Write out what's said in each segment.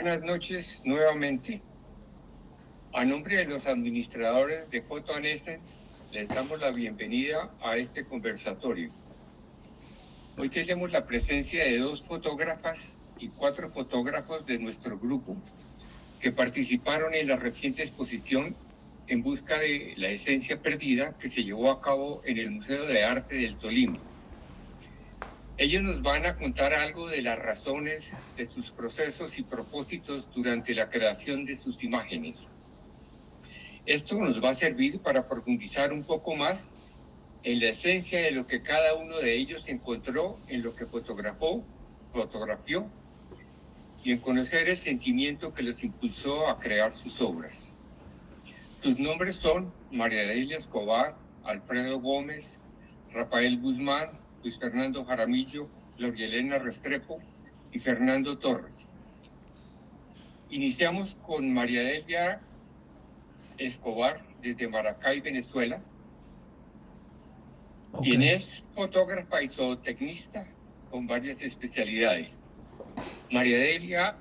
Buenas noches nuevamente. A nombre de los administradores de PhotoAnessence, les damos la bienvenida a este conversatorio. Hoy tenemos la presencia de 2 fotógrafas y 4 fotógrafos de nuestro grupo que participaron en la reciente exposición En busca de la esencia perdida que se llevó a cabo en el Museo de Arte del Tolima. Ellos nos van a contar algo de las razones de sus procesos y propósitos durante la creación de sus imágenes. Esto nos va a servir para profundizar un poco más en la esencia de lo que cada uno de ellos encontró en lo que fotografió, y en conocer el sentimiento que los impulsó a crear sus obras. Sus nombres son María Delia Escobar, Alfredo Gómez, Rafael Guzmán, Luis Fernando Jaramillo, Gloria Elena Restrepo y Fernando Torres. Iniciamos con María Delia Escobar desde Maracay, Venezuela, quien es fotógrafa y zootecnista con varias especialidades. María Delia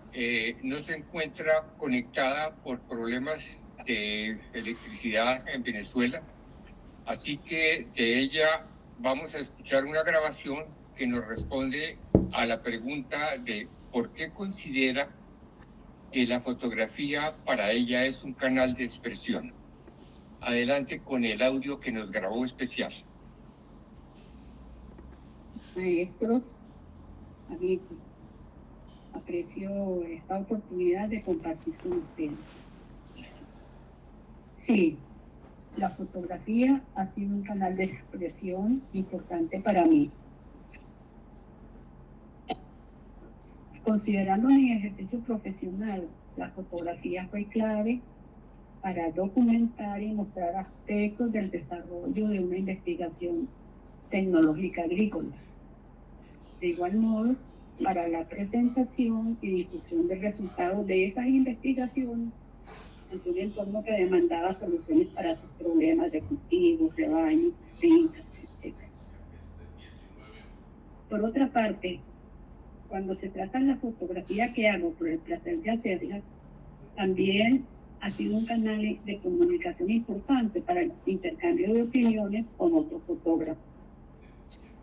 no se encuentra conectada por problemas de electricidad en Venezuela, así que de ella vamos a escuchar una grabación que nos responde a la pregunta de por qué considera que la fotografía para ella es un canal de expresión. Adelante con el audio que nos grabó especial. Maestros, amigos, aprecio esta oportunidad de compartir con ustedes. Sí, la fotografía ha sido un canal de expresión importante para mí. Considerando mi ejercicio profesional, la fotografía fue clave para documentar y mostrar aspectos del desarrollo de una investigación tecnológica agrícola. De igual modo, para la presentación y difusión de resultados de esas investigaciones en un entorno que demandaba soluciones para sus problemas de cultivos, rebaños, fincas, etc. Por otra parte, cuando se trata de la fotografía que hago por el placer de hacerla, también ha sido un canal de comunicación importante para el intercambio de opiniones con otros fotógrafos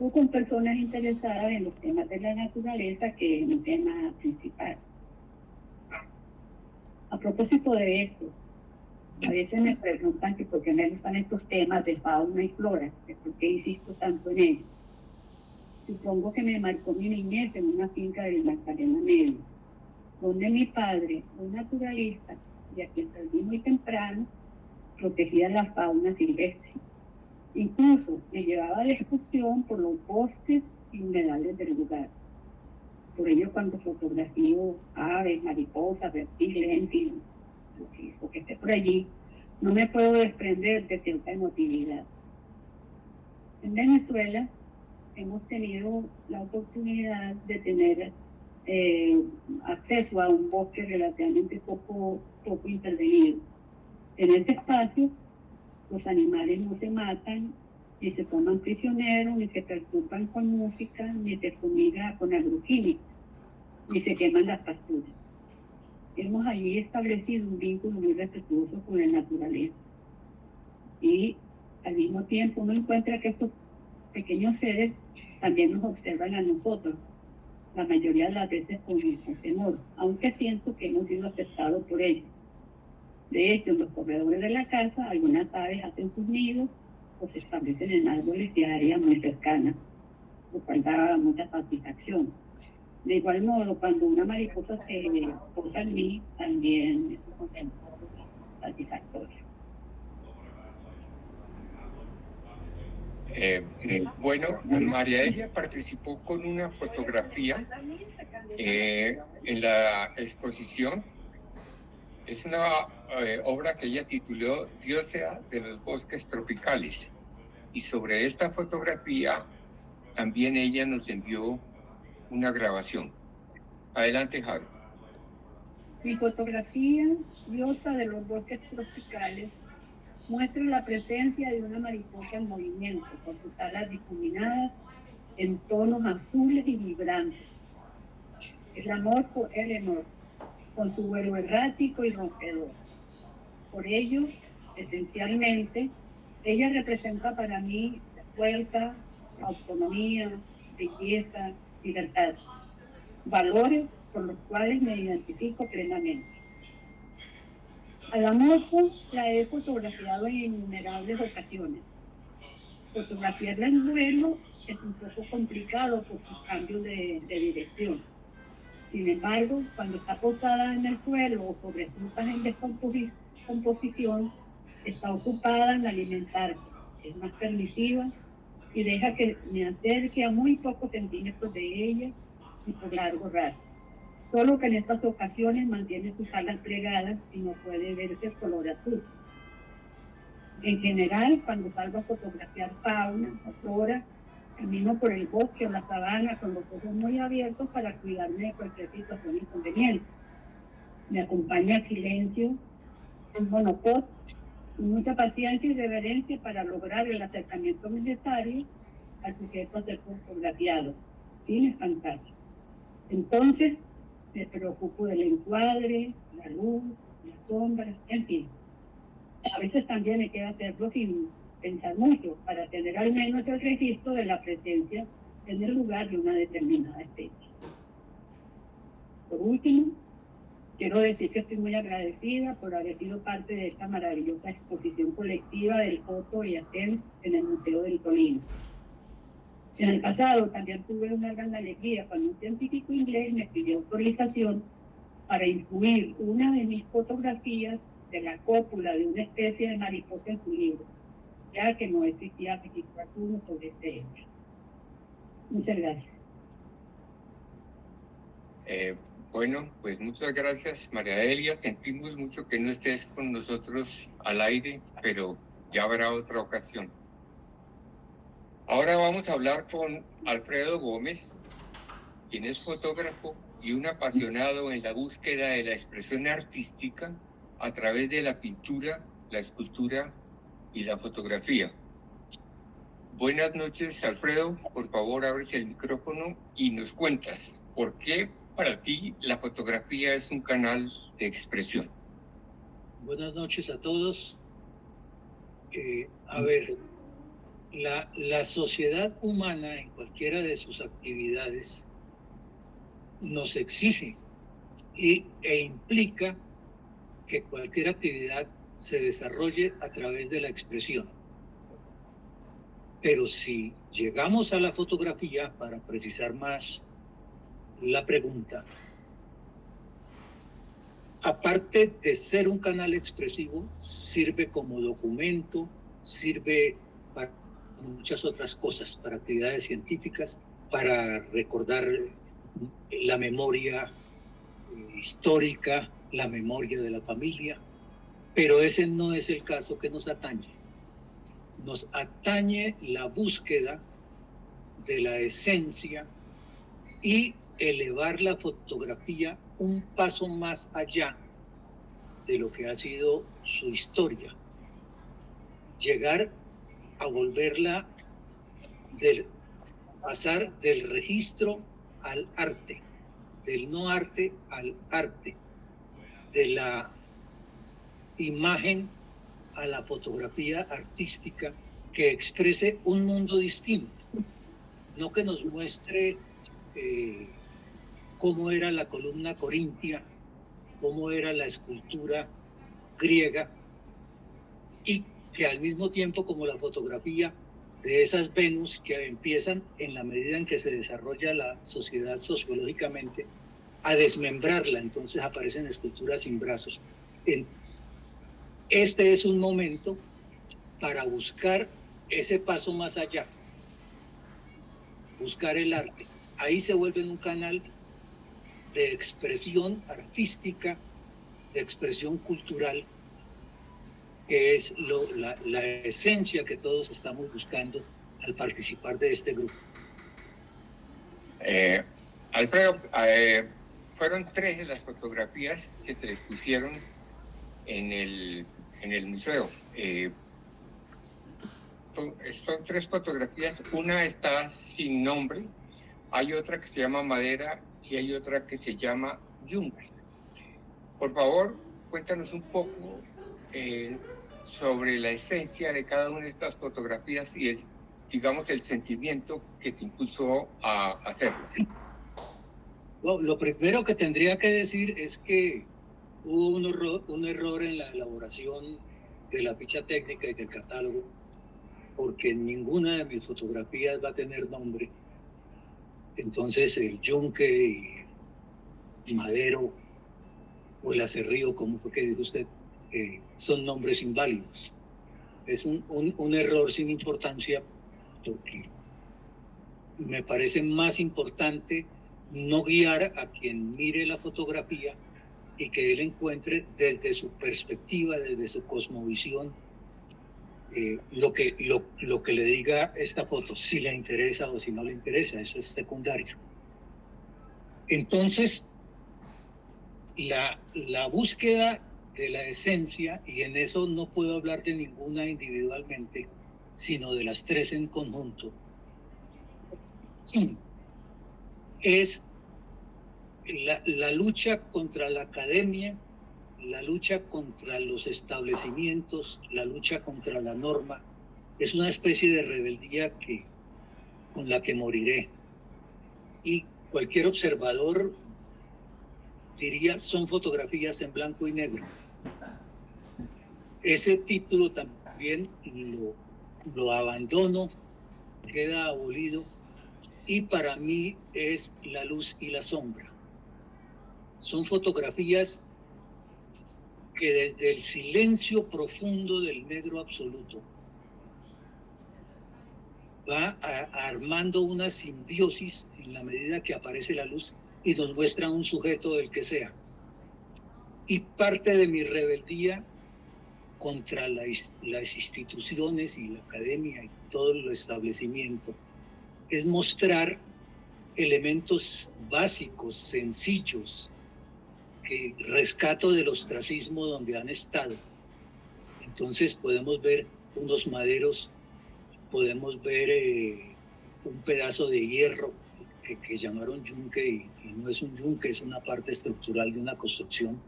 o con personas interesadas en los temas de la naturaleza, que es mi tema principal. A propósito de esto, a veces me preguntan que por qué me gustan estos temas de fauna y flora, que por qué insisto tanto en ellos. Supongo que me marcó mi niñez en una finca del Magdalena Medio, donde mi padre, un naturalista, y a quien perdí muy temprano, protegía la fauna silvestre. Incluso me llevaba de excursión por los bosques y humedales del lugar. Por ello, cuando fotografío aves, mariposas, reptiles, en fin, lo que esté por allí, no me puedo desprender de cierta emotividad. En Venezuela hemos tenido la oportunidad de tener acceso a un bosque relativamente poco intervenido. En este espacio, los animales no se matan, ni se toman prisioneros, ni se perturban con música, ni se fumiga con agroquímicos, ni se queman las pasturas. Hemos allí establecido un vínculo muy respetuoso con la naturaleza. Y al mismo tiempo uno encuentra que estos pequeños seres también nos observan a nosotros, la mayoría de las veces con temor, aunque siento que hemos sido aceptados por ellos. De hecho, en los corredores de la casa, algunas aves hacen sus nidos o se establecen en árboles y áreas muy cercanas, lo cual da mucha satisfacción. De igual modo, cuando una mariposa se posa en mí, también es un contento satisfactorio. Bueno, María Delia participó con una fotografía en la exposición. Es una obra que ella tituló Diosa de los bosques tropicales. Y sobre esta fotografía también ella nos envió una grabación. Adelante, Javi. Mi fotografía, Diosa de los bosques tropicales, muestra la presencia de una mariposa en movimiento, con sus alas difuminadas en tonos azules y vibrantes. El amor por Eleanor, con su vuelo errático y rompedor. Por ello, esencialmente, ella representa para mí fuerza, autonomía, belleza, libertad, valores por los cuales me identifico plenamente. A la moto la he fotografiado en innumerables ocasiones. Fotografiarla en vuelo es un poco complicado por sus cambios de dirección. Sin embargo, cuando está posada en el suelo o sobre frutas en descomposición, está ocupada en alimentarse, es más permisiva y deja que me acerque a muy pocos centímetros de ella y por largo rato. Solo que en estas ocasiones mantiene sus alas plegadas y no puede verse color azul. En general, cuando salgo a fotografiar fauna o flora, camino por el bosque o la sabana con los ojos muy abiertos para cuidarme de cualquier situación inconveniente. Me acompaña el silencio, un monopod y mucha paciencia y reverencia para lograr el acercamiento necesario al sujeto a ser fotografiado, sin espantarlo. Entonces, me preocupo del encuadre, la luz, la sombra, en fin. A veces también hay que hacerlo sin pensar mucho, para tener al menos el registro de la presencia en el lugar de una determinada especie. Por último, quiero decir que estoy muy agradecida por haber sido parte de esta maravillosa exposición colectiva del Coto y Aten en el Museo del Tolima. En el pasado también tuve una gran alegría cuando un científico inglés me pidió autorización para incluir una de mis fotografías de la cópula de una especie de mariposa en su libro, ya que no existía registro alguno sobre este hecho. Muchas gracias. Bueno, pues muchas gracias, María Delia. Sentimos mucho que no estés con nosotros al aire, pero ya habrá otra ocasión. Ahora vamos a hablar con Alfredo Gómez, quien es fotógrafo y un apasionado en la búsqueda de la expresión artística a través de la pintura, la escultura y la fotografía. Buenas noches, Alfredo. Por favor, abres el micrófono y nos cuentas por qué para ti la fotografía es un canal de expresión. Buenas noches a todos. A ver, la sociedad humana en cualquiera de sus actividades nos exige e implica que cualquier actividad se desarrolle a través de la expresión. Pero si llegamos a la fotografía, para precisar más la pregunta, aparte de ser un canal expresivo, sirve como documento, sirve para muchas otras cosas, para actividades científicas, para recordar la memoria histórica, la memoria de la familia, pero ese no es el caso que nos atañe. Nos atañe la búsqueda de la esencia y elevar la fotografía un paso más allá de lo que ha sido su historia. Llegar a volverla, pasar del registro al arte, del no arte al arte, de la imagen a la fotografía artística que exprese un mundo distinto, no que nos muestre cómo era la columna corintia, cómo era la escultura griega, y que al mismo tiempo, como la fotografía de esas Venus que empiezan, en la medida en que se desarrolla la sociedad sociológicamente, a desmembrarla, entonces aparecen esculturas sin brazos. Este es un momento para buscar ese paso más allá, buscar el arte. Ahí se vuelve un canal de expresión artística, de expresión cultural, que es la esencia que todos estamos buscando al participar de este grupo. Alfredo, fueron 3 las fotografías que se expusieron en el museo. Son 3 fotografías, una está sin nombre, hay otra que se llama Madera y hay otra que se llama Yunque. Por favor, cuéntanos un poco sobre la esencia de cada una de estas fotografías y digamos, el sentimiento que te impulsó a hacerlas. Bueno, lo primero que tendría que decir es que hubo un error en la elaboración de la ficha técnica y del catálogo, porque ninguna de mis fotografías va a tener nombre. Entonces el yunque y Madero o el acerrío, como fue que dijo usted, son nombres inválidos. Es un error sin importancia, porque me parece más importante no guiar a quien mire la fotografía y que él encuentre desde su perspectiva, desde su cosmovisión, lo que le diga esta foto, si le interesa o si no le interesa, eso es secundario. Entonces, la búsqueda de la esencia, y en eso no puedo hablar de ninguna individualmente, sino de las tres en conjunto, es la lucha contra la academia, la lucha contra los establecimientos, la lucha contra la norma. Es una especie de rebeldía con la que moriré. Y cualquier observador diría, son fotografías en blanco y negro. Ese título también lo abandono, queda abolido, y para mí es la luz y la sombra. Son fotografías que desde el silencio profundo del negro absoluto va armando una simbiosis en la medida que aparece la luz y nos muestra un sujeto del que sea. Y parte de mi rebeldía contra las instituciones y la academia y todo el establecimiento es mostrar elementos básicos, sencillos, que rescato del ostracismo donde han estado. Entonces podemos ver unos maderos, podemos ver un pedazo de hierro que llamaron yunque y no es un yunque, es una parte estructural de una construcción,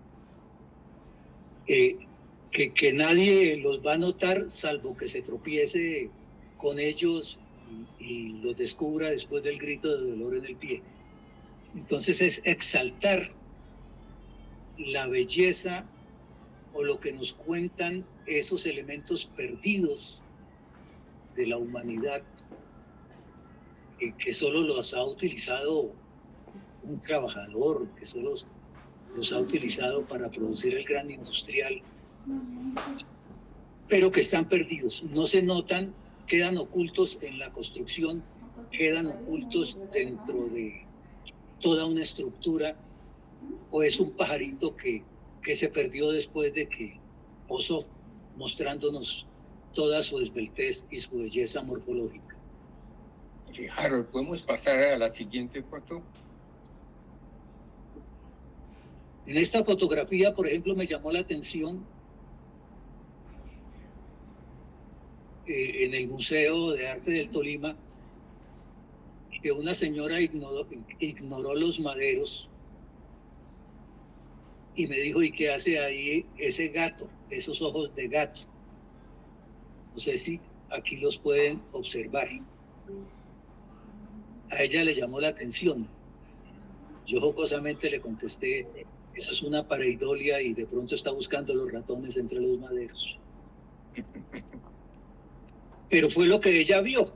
que nadie los va a notar salvo que se tropiece con ellos y los descubra después del grito de dolor en el pie. Entonces es exaltar la belleza o lo que nos cuentan esos elementos perdidos de la humanidad, que solo los ha utilizado un trabajador, que solo los ha utilizado para producir el gran industrial, pero que están perdidos, no se notan, quedan ocultos en la construcción, quedan ocultos dentro de toda una estructura, o es un pajarito que se perdió después de que posó, mostrándonos toda su esbeltez y su belleza morfológica. Harold, ¿podemos pasar a la siguiente foto? En esta fotografía, por ejemplo, me llamó la atención en el Museo de Arte del Tolima, que una señora ignoró los maderos y me dijo, ¿y qué hace ahí ese gato, esos ojos de gato? No sé si aquí los pueden observar. A ella le llamó la atención. Yo jocosamente le contesté, eso es una pareidolia y de pronto está buscando los ratones entre los maderos. Pero fue lo que ella vio,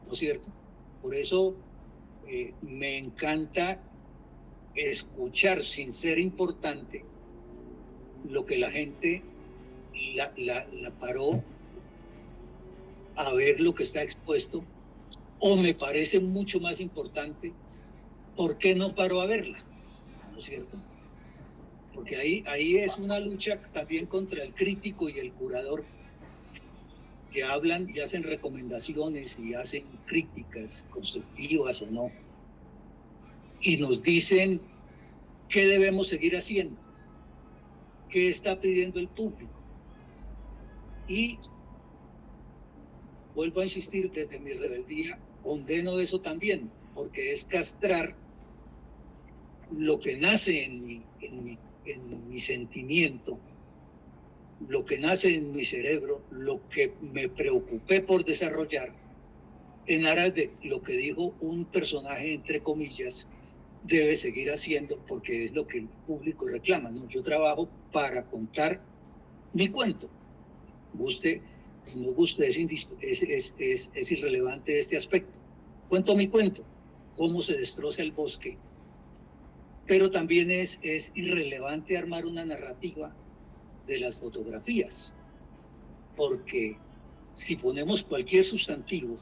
¿no es cierto? Por eso me encanta escuchar sin ser importante lo que la gente la paró a ver lo que está expuesto, o me parece mucho más importante, ¿por qué no paró a verla? ¿No es cierto? Porque ahí es una lucha también contra el crítico y el curador, que hablan y hacen recomendaciones y hacen críticas constructivas o no, y nos dicen qué debemos seguir haciendo, qué está pidiendo el público. Y vuelvo a insistir, desde mi rebeldía condeno eso también, porque es castrar lo que nace en mi en mi sentimiento, lo que nace en mi cerebro, lo que me preocupé por desarrollar, en aras de lo que dijo un personaje, entre comillas, debe seguir haciendo porque es lo que el público reclama, ¿no? Yo trabajo para contar mi cuento. Guste, no guste, es irrelevante este aspecto. Cuento mi cuento, cómo se destroza el bosque. Pero también es irrelevante armar una narrativa de las fotografías, porque si ponemos cualquier sustantivo,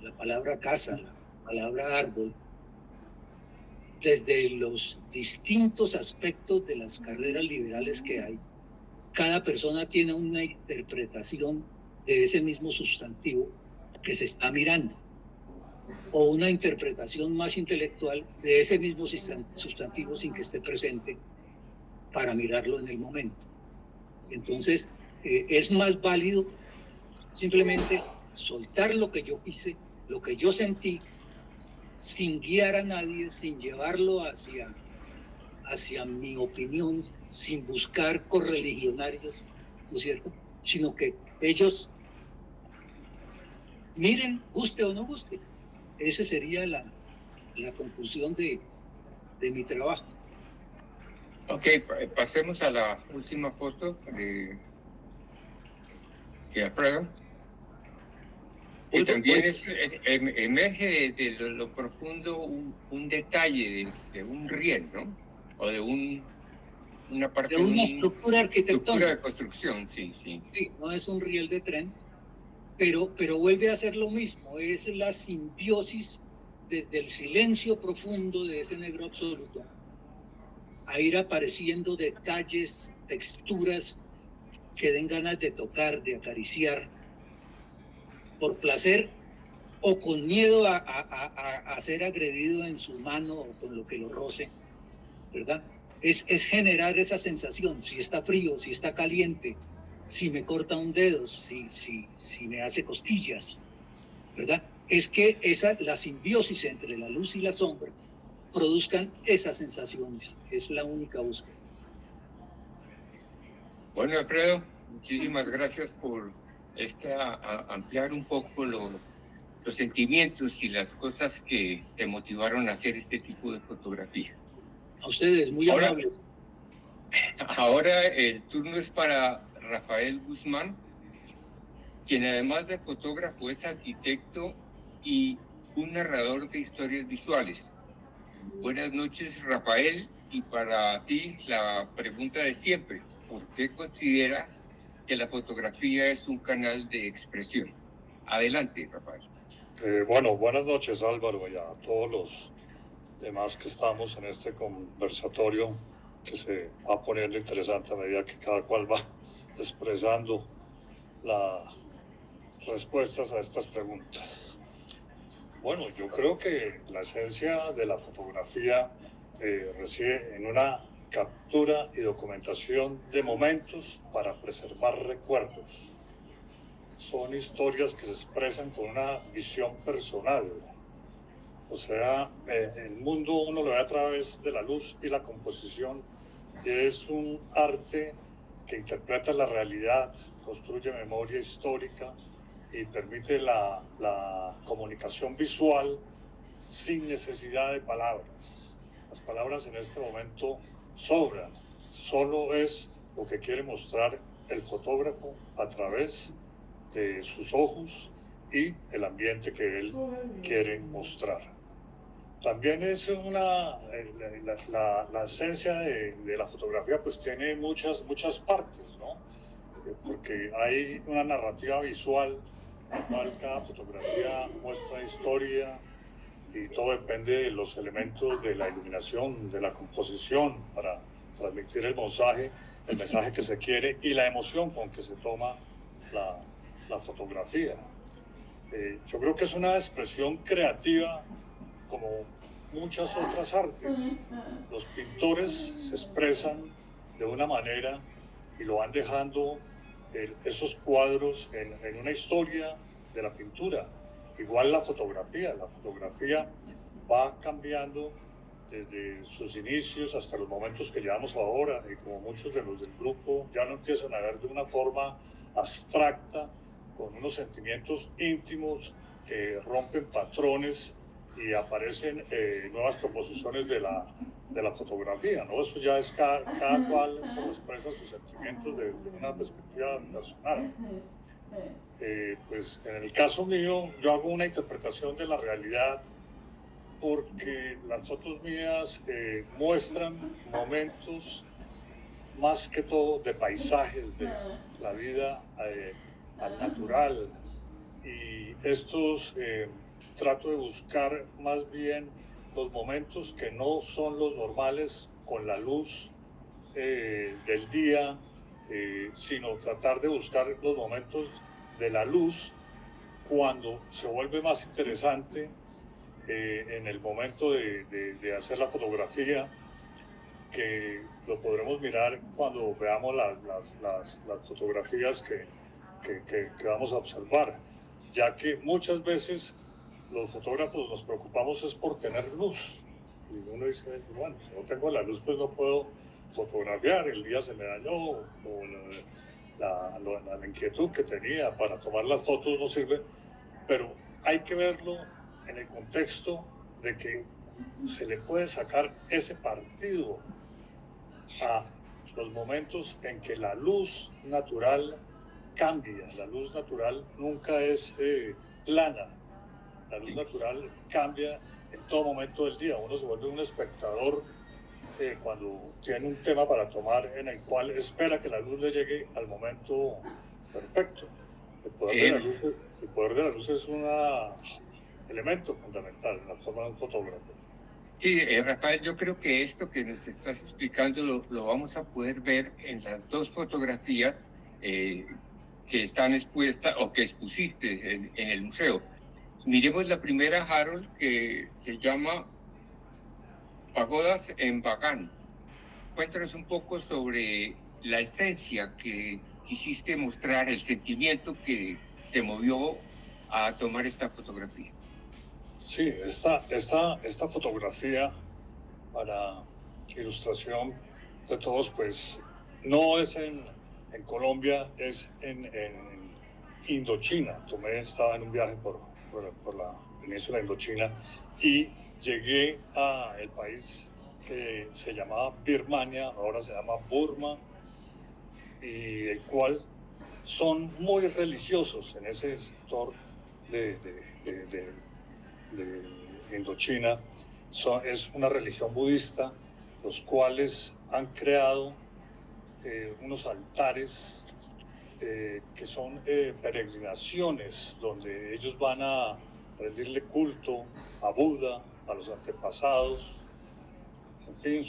la palabra casa, la palabra árbol, desde los distintos aspectos de las carreras liberales que hay, cada persona tiene una interpretación de ese mismo sustantivo que se está mirando, o una interpretación más intelectual de ese mismo sustantivo sin que esté presente para mirarlo en el momento. Entonces, es más válido simplemente soltar lo que yo hice, lo que yo sentí, sin guiar a nadie, sin llevarlo hacia mi opinión, sin buscar correligionarios, ¿no es cierto? Sino que ellos miren, guste o no guste. Esa sería la conclusión de mi trabajo. Ok, pasemos a la última foto de Alfredo. Y también emerge de lo profundo un detalle de un riel, ¿no? O de una parte de una estructura arquitectónica. Estructura de construcción, sí. Sí, no es un riel de tren, pero vuelve a ser lo mismo, es la simbiosis desde el silencio profundo de ese negro absoluto, a ir apareciendo detalles, texturas que den ganas de tocar, de acariciar, por placer o con miedo a ser agredido en su mano o con lo que lo roce, ¿verdad? Es generar esa sensación, si está frío, si está caliente, si me corta un dedo, si me hace cosquillas, ¿verdad? Es que la simbiosis entre la luz y la sombra produzcan esas sensaciones, es la única búsqueda. Bueno, Alfredo, muchísimas gracias por ampliar un poco los sentimientos y las cosas que te motivaron a hacer este tipo de fotografía. A ustedes, muy amables. Ahora el turno es para Rafael Guzmán, quien además de fotógrafo es arquitecto y un narrador de historias visuales. Buenas noches, Rafael, y para ti la pregunta de siempre: ¿por qué consideras que la fotografía es un canal de expresión? Adelante, Rafael. Bueno, buenas noches, Álvaro, y a todos los demás que estamos en este conversatorio que se va poniendo interesante a medida que cada cual va expresando las respuestas a estas preguntas. Bueno, yo creo que la esencia de la fotografía reside en una captura y documentación de momentos para preservar recuerdos. Son historias que se expresan con una visión personal. O sea, el mundo uno lo ve a través de la luz y la composición, y es un arte que interpreta la realidad, construye memoria histórica y permite la comunicación visual sin necesidad de palabras. Las palabras en este momento sobran, solo es lo que quiere mostrar el fotógrafo a través de sus ojos y el ambiente que él quiere mostrar. También es la esencia de la fotografía, pues tiene muchas partes, ¿no? Porque hay una narrativa visual, en la cual cada fotografía muestra historia y todo depende de los elementos de la iluminación, de la composición para transmitir el mensaje que se quiere y la emoción con que se toma la fotografía. Yo creo que es una expresión creativa como muchas otras artes. Los pintores se expresan de una manera y lo van dejando esos cuadros en una historia de la pintura. Igual la fotografía va cambiando desde sus inicios hasta los momentos que llevamos ahora, y como muchos de los del grupo ya lo empiezan a ver de una forma abstracta, con unos sentimientos íntimos que rompen patrones y aparecen nuevas proposiciones de la fotografía, ¿no? Eso ya es cada cual como expresa sus sentimientos desde una perspectiva personal. Pues en el caso mío, yo hago una interpretación de la realidad porque las fotos mías muestran momentos más que todo de paisajes, de la vida al natural, y estos trato de buscar más bien los momentos que no son los normales con la luz del día, sino tratar de buscar los momentos de la luz cuando se vuelve más interesante en el momento de hacer la fotografía, que lo podremos mirar cuando veamos las fotografías que vamos a observar, ya que muchas veces los fotógrafos nos preocupamos es por tener luz. Y uno dice, bueno, si no tengo la luz, pues no puedo fotografiar, el día se me dañó, o la inquietud que tenía para tomar las fotos no sirve, pero hay que verlo en el contexto de que se le puede sacar ese partido a los momentos en que la luz natural cambia. La luz natural nunca es plana. La luz natural cambia en todo momento del día. Uno se vuelve un espectador cuando tiene un tema para tomar en el cual espera que la luz le llegue al momento perfecto. El poder de la luz es un elemento fundamental en la forma de un fotógrafo. Sí, Rafael, yo creo que esto que nos estás explicando lo vamos a poder ver en las dos fotografías que están expuestas o que expusiste en el museo. Miremos la primera, Harold, que se llama Pagodas en Bagán. Cuéntanos un poco sobre la esencia que quisiste mostrar, el sentimiento que te movió a tomar esta fotografía. Sí, esta fotografía, para ilustración de todos, pues no es en Colombia, es en Indochina. Estaba en un viaje por la península de Indochina y llegué al país que se llamaba Birmania, ahora se llama Burma, y el cual son muy religiosos en ese sector de Indochina. Es una religión budista, los cuales han creado unos altares que son peregrinaciones donde ellos van a rendirle culto a Buda, a los antepasados. En fin,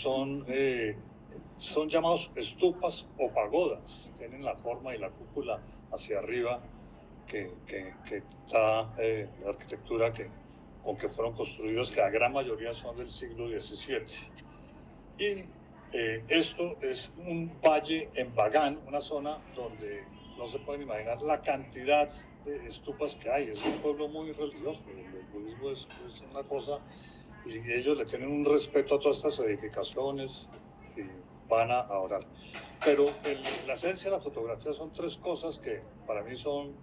son llamados estupas o pagodas, tienen la forma y la cúpula hacia arriba que da la arquitectura con que fueron construidos, que la gran mayoría son del siglo XVII. Y esto es un valle en Bagán, una zona donde no se pueden imaginar la cantidad de estupas que hay. Es un pueblo muy religioso, el budismo es una cosa, y ellos le tienen un respeto a todas estas edificaciones y van a orar. Pero la esencia de la fotografía son tres cosas que para mí son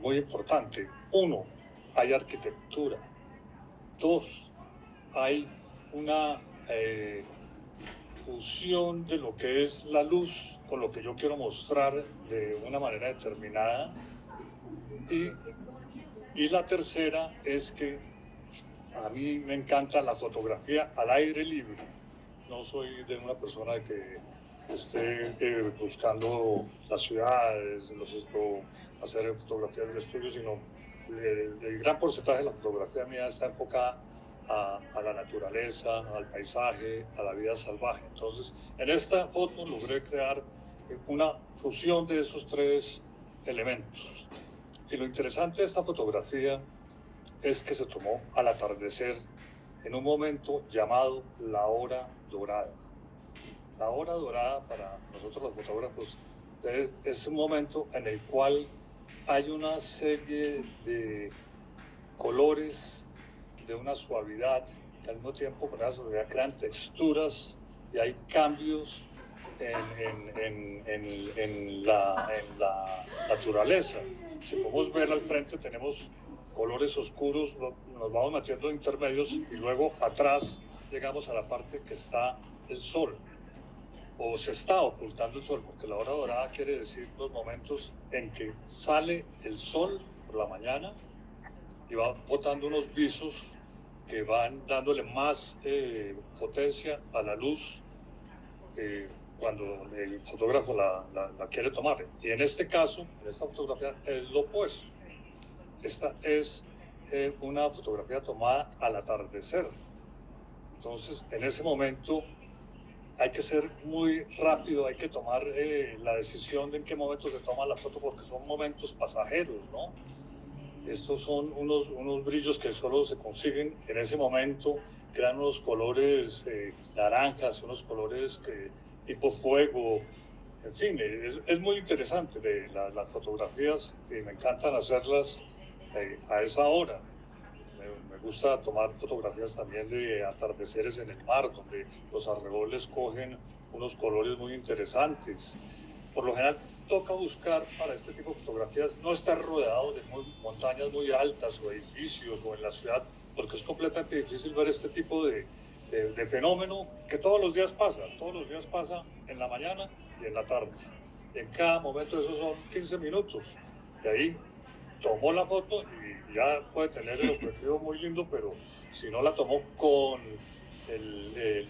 muy importantes. Uno, hay arquitectura. Dos, hay una fusión de lo que es la luz con lo que yo quiero mostrar de una manera determinada. Y la tercera es que a mí me encanta la fotografía al aire libre. No soy de una persona que esté buscando las ciudades, hacer fotografías de estudio, sino el gran porcentaje de la fotografía mía está enfocada a la naturaleza, al paisaje, a la vida salvaje. Entonces, en esta foto logré crear una fusión de esos tres elementos. Y lo interesante de esta fotografía es que se tomó al atardecer en un momento llamado la hora dorada. La hora dorada para nosotros los fotógrafos es un momento en el cual hay una serie de colores de una suavidad que al mismo tiempo con esa sonoridad crean texturas y hay cambios en la naturaleza. Si podemos ver al frente tenemos colores oscuros, nos vamos metiendo en intermedios y luego atrás llegamos a la parte que está el sol o se está ocultando el sol, porque la hora dorada quiere decir los momentos en que sale el sol por la mañana y va botando unos visos que van dándole más potencia a la luz cuando el fotógrafo la quiere tomar. Y en este caso, en esta fotografía, es lo opuesto. Esta es una fotografía tomada al atardecer. Entonces, en ese momento hay que ser muy rápido, hay que tomar la decisión de en qué momento se toma la foto, porque son momentos pasajeros, ¿no? Estos son unos brillos que solo se consiguen en ese momento, crean unos colores naranjas, unos colores tipo fuego, en fin, es muy interesante las fotografías y me encantan hacerlas a esa hora. Me gusta tomar fotografías también de atardeceres en el mar, donde los arreboles cogen unos colores muy interesantes. Por lo general toca buscar para este tipo de fotografías no estar rodeado de montañas muy altas o edificios o en la ciudad, porque es completamente difícil ver este tipo de fenómeno que todos los días pasa en la mañana y en la tarde. En cada momento de esos son 15 minutos. Y ahí tomó la foto y ya puede tener el objetivo muy lindo, pero si no la tomó con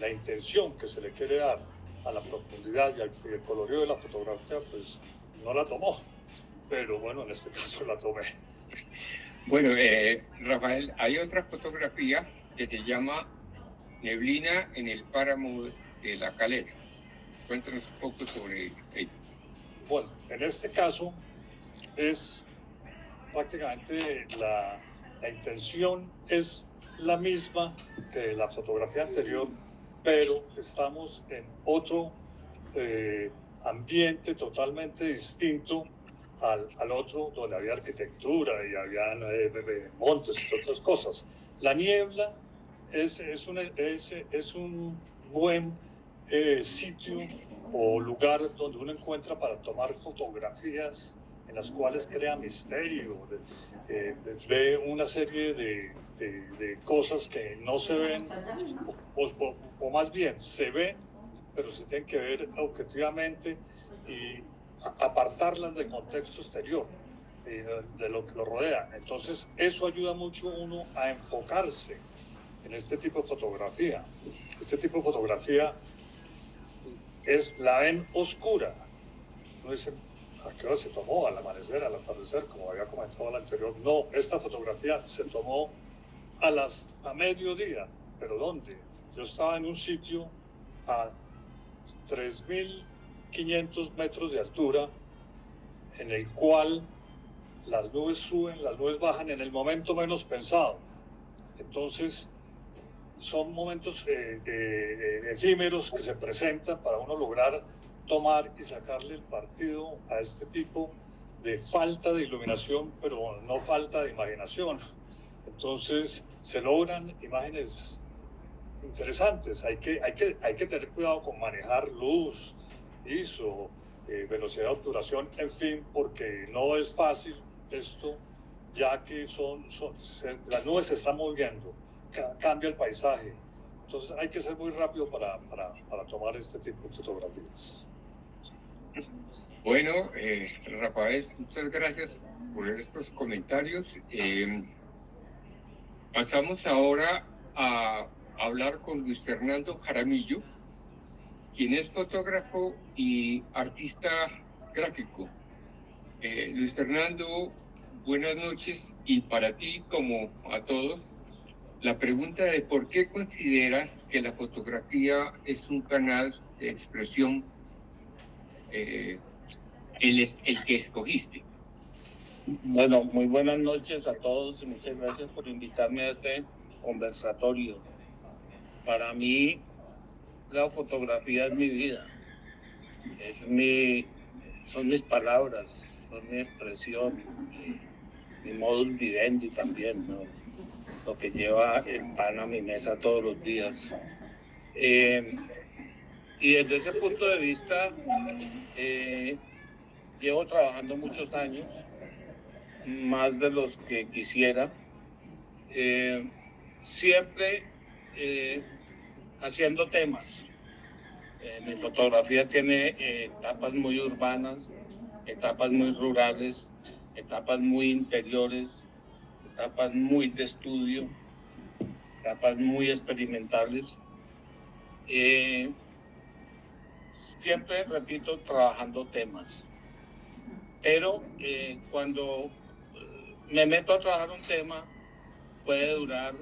la intención que se le quiere dar a la profundidad y el colorido de la fotografía, pues no la tomó. Pero bueno, en este caso la tomé. Bueno, Rafael, hay otra fotografía que se llama Neblina en el páramo de La Calera. Cuéntanos un poco sobre esto. Bueno, en este caso es prácticamente la intención es la misma que la fotografía anterior, pero estamos en otro ambiente totalmente distinto al otro, donde había arquitectura y habían montes y otras cosas. La niebla es un buen sitio o lugar donde uno encuentra para tomar fotografías en las cuales crea misterio, ve una serie de cosas que no se ven, o más bien se ven, pero se tienen que ver objetivamente y apartarlas del contexto exterior, de lo que lo rodea. Entonces, eso ayuda mucho a uno a enfocarse en este tipo de fotografía. Este tipo de fotografía la ven oscura. Uno dice, ¿a qué hora se tomó? Al amanecer, al atardecer, como había comentado la anterior. No, esta fotografía se tomó a mediodía. ¿Pero dónde? Yo estaba en un sitio a 3.500 metros de altura, en el cual las nubes suben, las nubes bajan en el momento menos pensado. Entonces, son momentos efímeros que se presentan para uno lograr tomar y sacarle el partido a este tipo de falta de iluminación, pero no falta de imaginación. Entonces se logran imágenes interesantes. Hay que tener cuidado con manejar luz, ISO, velocidad de obturación, en fin, porque no es fácil esto, ya que las nubes se están moviendo, cambia el paisaje. Entonces hay que ser muy rápido para tomar este tipo de fotografías. Bueno, Rafael, muchas gracias por estos comentarios. Pasamos ahora a hablar con Luis Fernando Jaramillo, quien es fotógrafo y artista gráfico. Luis Fernando, buenas noches, y para ti, como a todos, la pregunta de por qué consideras que la fotografía es un canal de expresión el que escogiste. Bueno, muy buenas noches a todos y muchas gracias por invitarme a este conversatorio. Para mí, la fotografía es mi vida, son mis palabras, son mi expresión, mi modus vivendi también, ¿no? lo que lleva el pan a mi mesa todos los días. Y desde ese punto de vista, llevo trabajando muchos años, más de los que quisiera, siempre haciendo temas. Mi fotografía tiene etapas muy urbanas, etapas muy rurales, etapas muy interiores, etapas muy de estudio, etapas muy experimentales. Siempre, repito, trabajando temas. Pero cuando me meto a trabajar un tema, puede durar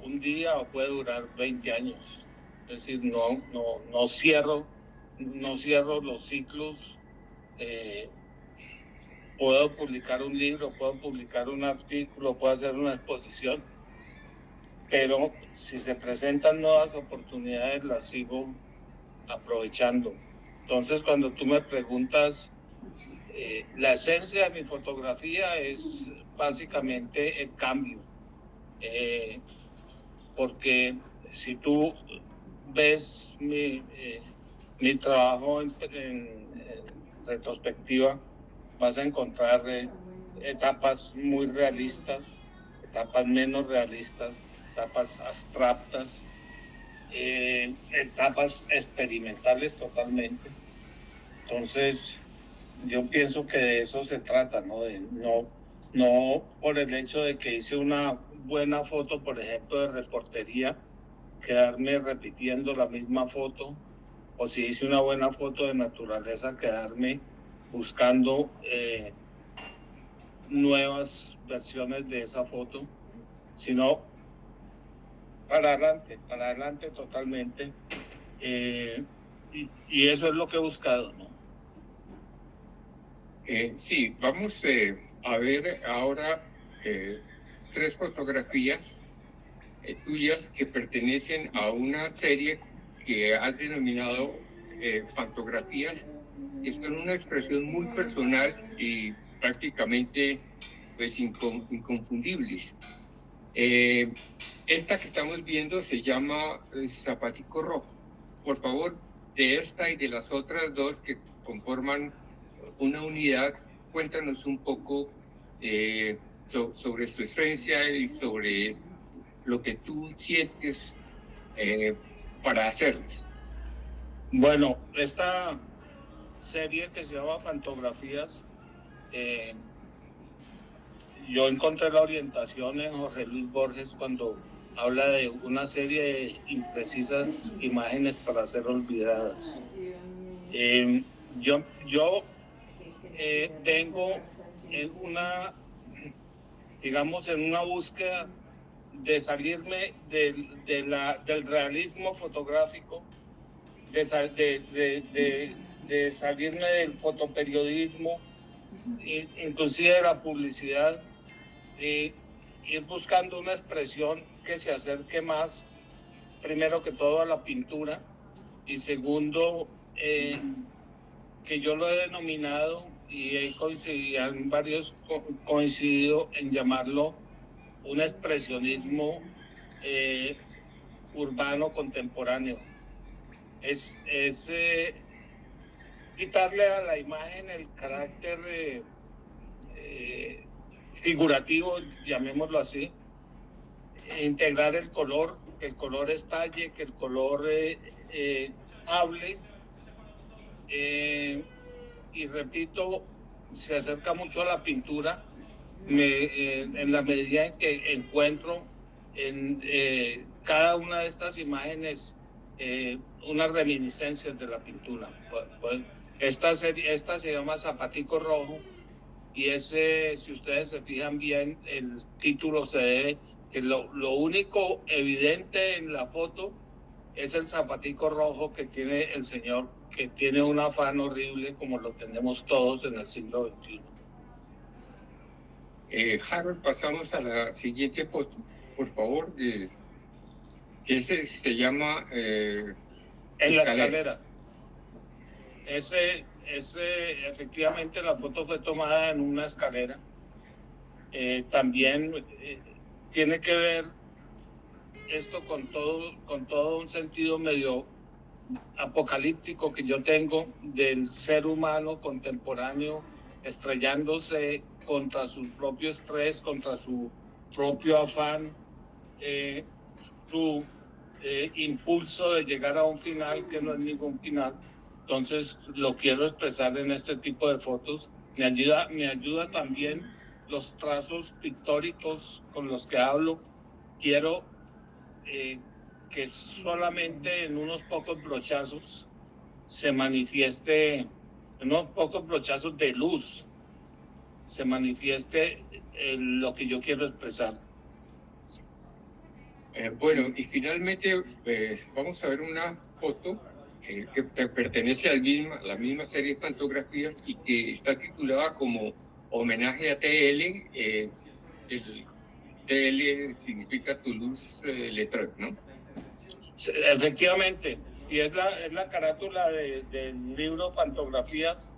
un día o puede durar 20 años. Es decir, no cierro los ciclos. Puedo publicar un libro, puedo publicar un artículo, puedo hacer una exposición, pero si se presentan nuevas oportunidades, las sigo aprovechando. Entonces, cuando tú me preguntas, la esencia de mi fotografía es básicamente el cambio, porque si tú ves mi trabajo en retrospectiva, vas a encontrar etapas muy realistas, etapas menos realistas, etapas abstractas, etapas experimentales totalmente. Entonces, yo pienso que de eso se trata, ¿no? No por el hecho de que hice una buena foto, por ejemplo, de reportería, quedarme repitiendo la misma foto, o si hice una buena foto de naturaleza, quedarme buscando nuevas versiones de esa foto, sino para adelante totalmente. Y eso es lo que he buscado, ¿no? Sí, vamos a ver ahora 3 fotografías tuyas que pertenecen a una serie que has denominado Fantografías, que son una expresión muy personal y prácticamente pues inconfundibles. Esta que estamos viendo se llama Zapatico Rojo. Por favor, de esta y de las otras 2 que conforman una unidad, cuéntanos un poco sobre su esencia y sobre lo que tú sientes para hacerlos. Bueno, esta serie que se llama Fantografías, yo encontré la orientación en Jorge Luis Borges cuando habla de una serie de imprecisas imágenes para ser olvidadas. Yo vengo en una búsqueda de salirme del realismo fotográfico, de salirme del fotoperiodismo, inclusive de la publicidad, y ir buscando una expresión que se acerque más, primero que todo, a la pintura, y segundo, que yo lo he denominado y he coincidido en varios coincidido en llamarlo un expresionismo urbano contemporáneo. Es quitarle a la imagen el carácter figurativo, llamémoslo así, integrar el color, que el color estalle, que el color hable, y repito, se acerca mucho a la pintura, en la medida en que encuentro en cada una de estas imágenes unas reminiscencias de la pintura. Esta se llama Zapatico Rojo, y si ustedes se fijan bien, el título se debe que lo único evidente en la foto es el zapatico rojo que tiene el señor, que tiene un afán horrible como lo tenemos todos en el siglo XXI. Harold, pasamos a la siguiente foto, por favor, que se llama en la escalera. Efectivamente, la foto fue tomada en una escalera. También tiene que ver esto con todo un sentido medio apocalíptico que yo tengo del ser humano contemporáneo estrellándose contra su propio estrés, contra su propio afán, su impulso de llegar a un final que no es ningún final. Entonces lo quiero expresar en este tipo de fotos. Me ayuda también los trazos pictóricos con los que hablo. Quiero que solamente en unos pocos brochazos se manifieste, en unos pocos brochazos de luz, se manifieste lo que yo quiero expresar. Bueno, y finalmente vamos a ver una foto que pertenece a la misma serie de fotografías y que está titulada como Homenaje a TL. TL significa Toulouse-Lautrec, ¿no? Efectivamente, y es la carátula del libro Fantografías.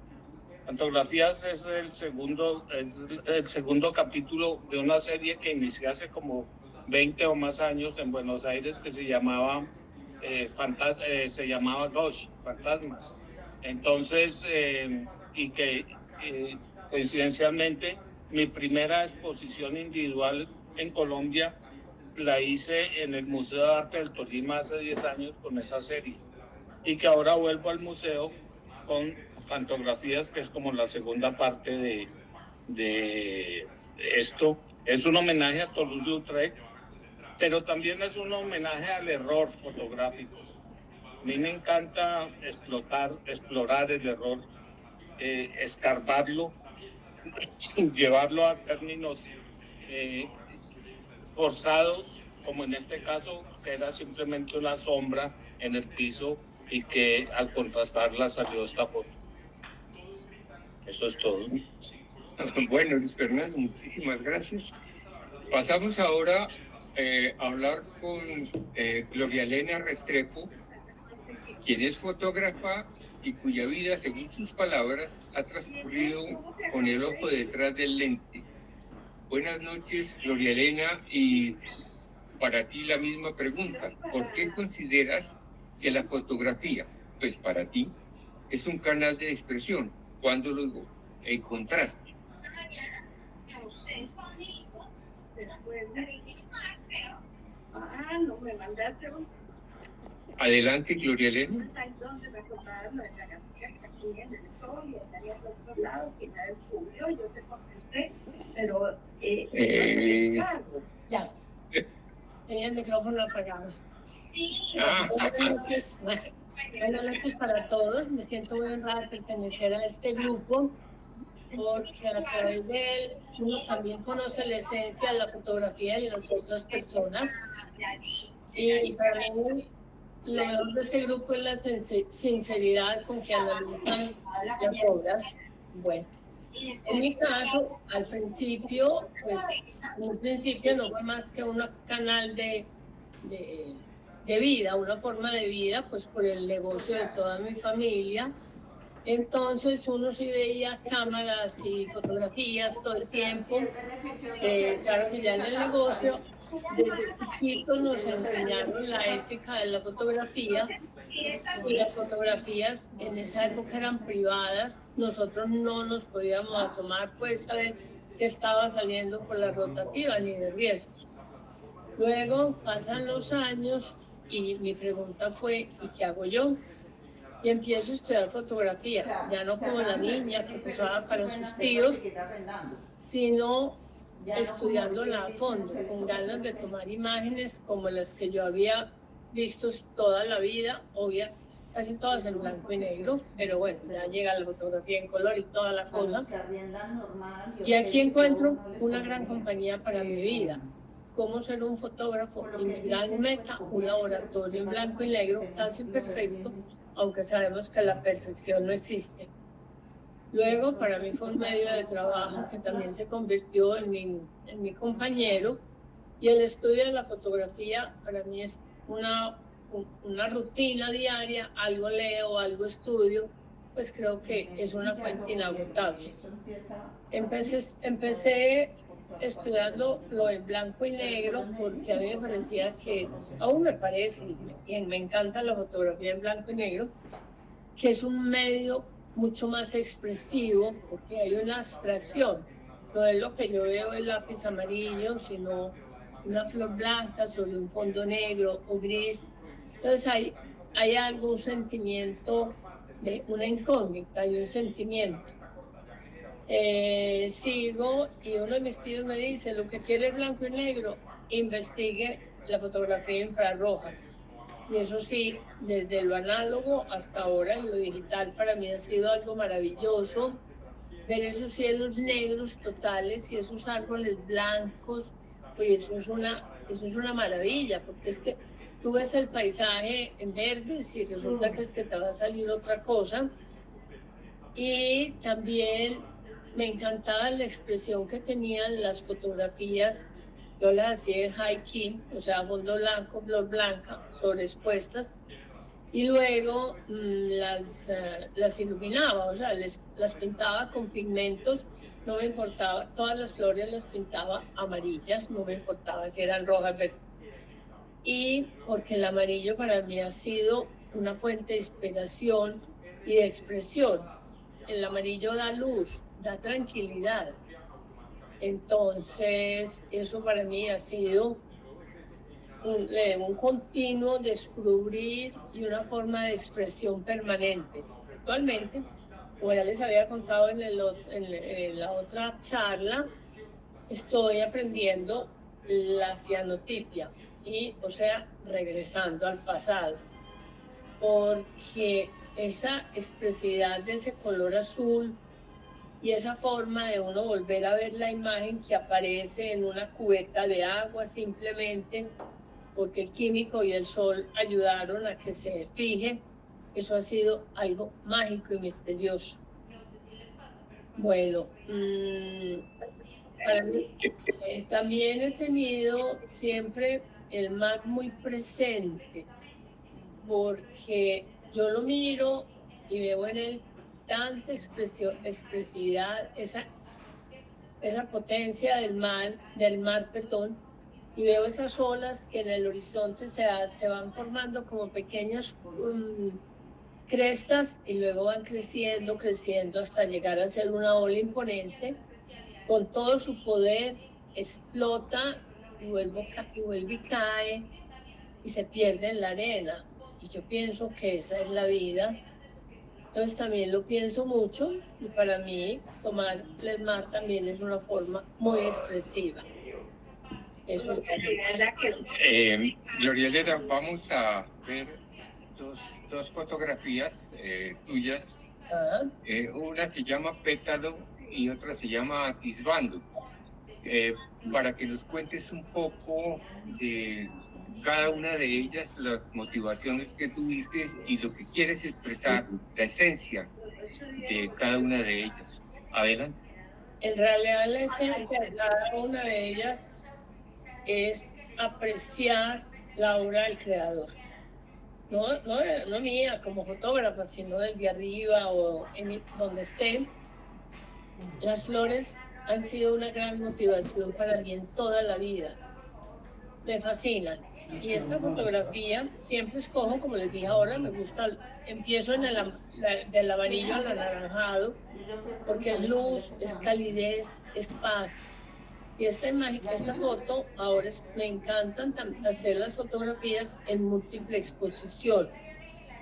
Fantografías es el segundo capítulo de una serie que inicié hace como 20 o más años en Buenos Aires, que se llamaba Ghost, Fantasmas. Entonces, y que coincidencialmente mi primera exposición individual en Colombia la hice en el Museo de Arte del Tolima hace 10 años con esa serie, y que ahora vuelvo al museo con Fantografías, que es como la segunda parte de esto. Es un homenaje a Toulouse-Lautrec, pero también es un homenaje al error fotográfico. A mí me encanta explorar el error, escarbarlo, llevarlo a términos forzados, como en este caso, que era simplemente una sombra en el piso y que al contrastarla salió esta foto. Eso es todo. Bueno, Luis Fernando, muchísimas gracias. Pasamos ahora a hablar con Gloria Elena Restrepo, quien es fotógrafa y cuya vida, según sus palabras, ha transcurrido con el ojo detrás del lente. Buenas noches, Gloria Elena, y para ti la misma pregunta. ¿Por qué consideras que la fotografía, pues para ti, es un canal de expresión? ¿Cuándo lo encontraste? No me mandaste. Adelante, Gloria Elena. ¿Dónde me tocaron la garantía que aquí en el sol y estaría al otro lado, que ya descubrió? Yo te contesté, pero ya. Tenía el micrófono apagado. Sí. Buenas noches para todos. Me siento muy honrada de pertenecer a este grupo, porque a través de él uno también conoce la esencia de la fotografía y de las otras personas. Y para mí lo mejor de este grupo es la sinceridad con que analizan las obras. Bueno, en mi caso, al principio, pues, en un principio no fue más que un canal de vida, una forma de vida, pues por el negocio de toda mi familia. Entonces uno sí veía cámaras y fotografías todo el tiempo. Claro que ya en el negocio, desde chiquitos nos enseñaron la ética de la fotografía, y las fotografías en esa época eran privadas. Nosotros no nos podíamos asomar pues a ver qué estaba saliendo por la rotativa ni de riesgos. Luego pasan los años y mi pregunta fue, ¿y qué hago yo? Y empiezo a estudiar fotografía, ya no como la niña que posaba para sus tíos, sino estudiándola a fondo, con ganas de tomar imágenes como las que yo había visto toda la vida, casi todas en blanco y negro, pero bueno, ya llega la fotografía en color y toda la cosa. Y aquí encuentro una gran compañía para mi vida. Cómo ser un fotógrafo, y mi gran meta, un laboratorio en blanco y negro casi perfecto, aunque sabemos que la perfección no existe. Luego, para mí fue un medio de trabajo que también se convirtió en mi compañero, y el estudio de la fotografía para mí es una rutina diaria, algo leo, algo estudio, pues creo que es una fuente inagotable. Empecé estudiando lo en blanco y negro porque a mí me parecía que, aún me parece, y me encanta la fotografía en blanco y negro, que es un medio mucho más expresivo porque hay una abstracción. No es lo que yo veo el lápiz amarillo, sino una flor blanca sobre un fondo negro o gris. Entonces hay algún sentimiento de una incógnita y un sentimiento. Sigo y uno de mis tíos me dice, lo que quiere es blanco y negro, investigue la fotografía infrarroja. Y eso sí, desde lo análogo hasta ahora en lo digital para mí ha sido algo maravilloso. Ver esos cielos negros totales y esos árboles blancos, pues eso es una maravilla, porque es que tú ves el paisaje en verde y resulta que es que te va a salir otra cosa. Y también me encantaba la expresión que tenían las fotografías. Yo las hacía en high key, o sea, fondo blanco, flor blanca, sobreexpuestas, y luego las iluminaba, o sea, las pintaba con pigmentos, no me importaba, todas las flores las pintaba amarillas, no me importaba si eran rojas, verdes. Y porque el amarillo para mí ha sido una fuente de inspiración y de expresión. El amarillo da luz, da tranquilidad. Entonces, eso para mí ha sido un continuo descubrir y una forma de expresión permanente. Actualmente, como ya les había contado en la otra charla, estoy aprendiendo la cianotipia y, o sea, regresando al pasado, porque esa expresividad de ese color azul y esa forma de uno volver a ver la imagen que aparece en una cubeta de agua simplemente porque el químico y el sol ayudaron a que se fije, eso ha sido algo mágico y misterioso. Bueno, para mí, también he tenido siempre el mar muy presente, porque yo lo miro y veo en él tanta expresividad, esa potencia del mar, y veo esas olas que en el horizonte se van formando como pequeñas crestas y luego van creciendo hasta llegar a ser una ola imponente. Con todo su poder explota y vuelve y cae y se pierde en la arena. Y yo pienso que esa es la vida. Entonces también lo pienso mucho y para mí tomar el mar también es una forma muy expresiva. Eso es Glorielena, vamos a ver dos fotografías tuyas. Una se llama Pétalo y otra se llama Atisbando. Para que nos cuentes un poco de cada una de ellas, las motivaciones que tuviste y lo que quieres expresar, la esencia de cada una de ellas. Adelante. En realidad la esencia de cada una de ellas es apreciar la obra del creador. No mía como fotógrafa, sino del de arriba o donde esté. Las flores han sido una gran motivación para mí en toda la vida. Me fascinan. Y esta fotografía siempre escojo, como les dije ahora, me gusta, empiezo del amarillo al anaranjado, porque es luz, es calidez, es paz. Y esta foto, ahora me encantan hacer las fotografías en múltiple exposición.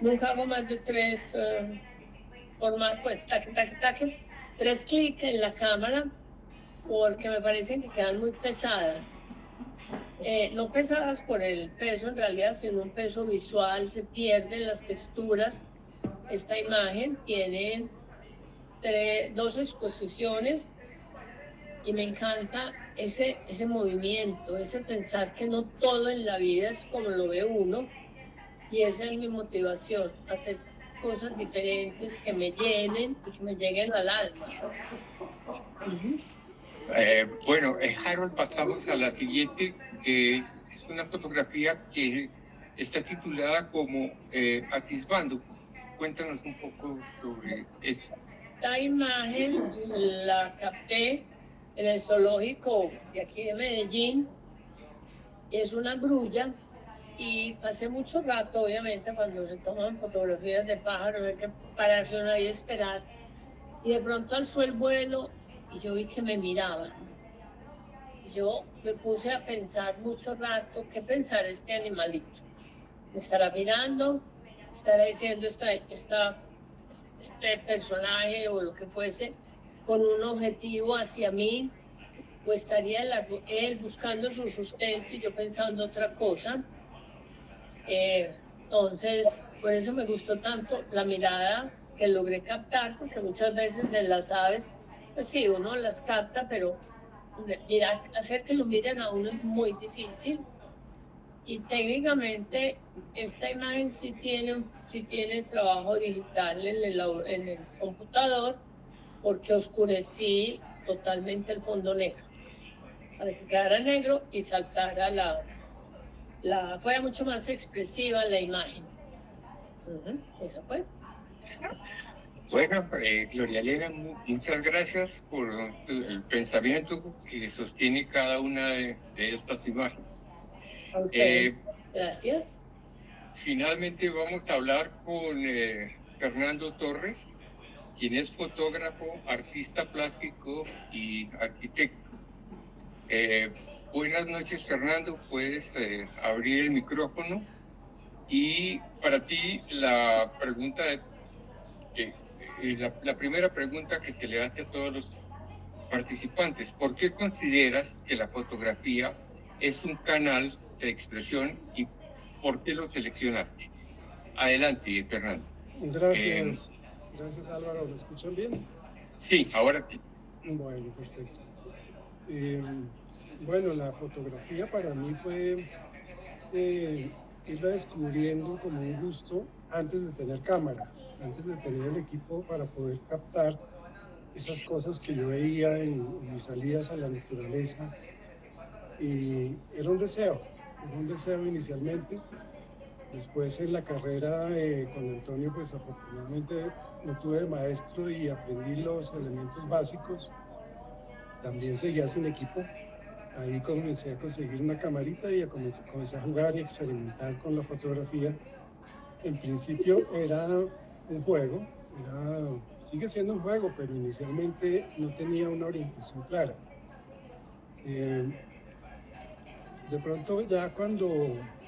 Nunca hago más de 3 formatos, pues, taque, 3 clics en la cámara, porque me parecen que quedan muy pesadas. No pesadas por el peso en realidad, sino un peso visual, se pierden las texturas. Esta imagen tiene 2 exposiciones y me encanta ese movimiento, ese pensar que no todo en la vida es como lo ve uno, y esa es mi motivación, hacer cosas diferentes que me llenen y que me lleguen al alma. Bueno, Harold, pasamos a la siguiente, que es una fotografía que está titulada como Atisbando. Cuéntanos un poco sobre eso. Esta imagen la capté en el zoológico de aquí de Medellín. Es una grulla y pasé mucho rato, obviamente, cuando se toman fotografías de pájaros, hay que pararse uno ahí y esperar. Y de pronto alzó el vuelo y yo vi que me miraban. Yo me puse a pensar mucho rato, ¿qué pensar este animalito? ¿Me estará mirando? ¿Estará diciendo este personaje o lo que fuese con un objetivo hacia mí? ¿O estaría él buscando su sustento y yo pensando otra cosa? Entonces, por eso me gustó tanto la mirada que logré captar, porque muchas veces en las aves, pues sí, uno las capta, pero mirar, hacer que lo miren a uno es muy difícil. Y técnicamente esta imagen sí tiene trabajo digital en el computador, porque oscurecí totalmente el fondo negro, para que quedara negro y saltara fuera mucho más expresiva la imagen. Esa fue. Bueno, Gloria Elena, muchas gracias por el pensamiento que sostiene cada una de estas imágenes. A usted. Gracias. Finalmente vamos a hablar con Fernando Torres, quien es fotógrafo, artista plástico y arquitecto. Buenas noches, Fernando. Puedes abrir el micrófono. Y para ti la pregunta, la primera pregunta que se le hace a todos los participantes: ¿por qué consideras que la fotografía es un canal de expresión y por qué lo seleccionaste? Adelante, Fernando. Gracias, gracias Álvaro. ¿Me escuchan bien? Sí, ahora sí. Bueno, perfecto. Bueno, la fotografía para mí fue irla descubriendo como un gusto antes de tener cámara, antes de tener el equipo para poder captar esas cosas que yo veía en mis salidas a la naturaleza. Y era un deseo inicialmente. Después en la carrera con Antonio, pues afortunadamente lo tuve de maestro y aprendí los elementos básicos. También seguía sin equipo. Ahí comencé a conseguir una camarita y comencé a jugar y experimentar con la fotografía. En principio era un juego, sigue siendo un juego, pero inicialmente no tenía una orientación clara. De pronto ya cuando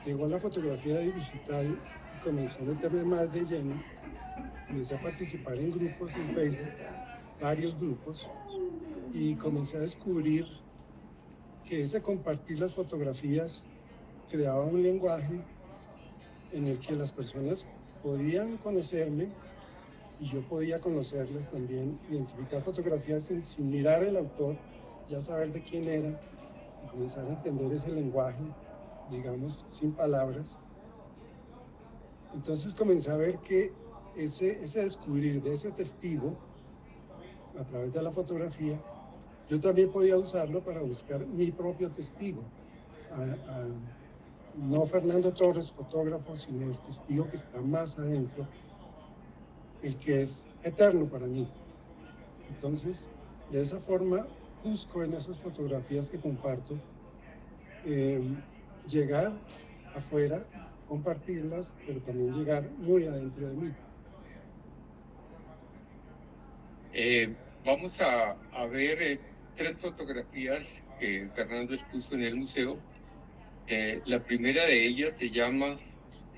llegó la fotografía digital y comencé a meterme más de lleno, comencé a participar en grupos en Facebook, varios grupos, y comencé a descubrir que ese compartir las fotografías creaba un lenguaje en el que las personas podían conocerme y yo podía conocerlas también, identificar fotografías sin mirar el autor, ya saber de quién era y comenzar a entender ese lenguaje, digamos, sin palabras. Entonces comencé a ver que ese descubrir de ese testigo a través de la fotografía, yo también podía usarlo para buscar mi propio testigo. No Fernando Torres, fotógrafo, sino el testigo que está más adentro, el que es eterno para mí. Entonces, de esa forma, busco en esas fotografías que comparto llegar afuera, compartirlas, pero también llegar muy adentro de mí. Vamos a ver 3 fotografías que Fernando expuso en el museo. La primera de ellas se llama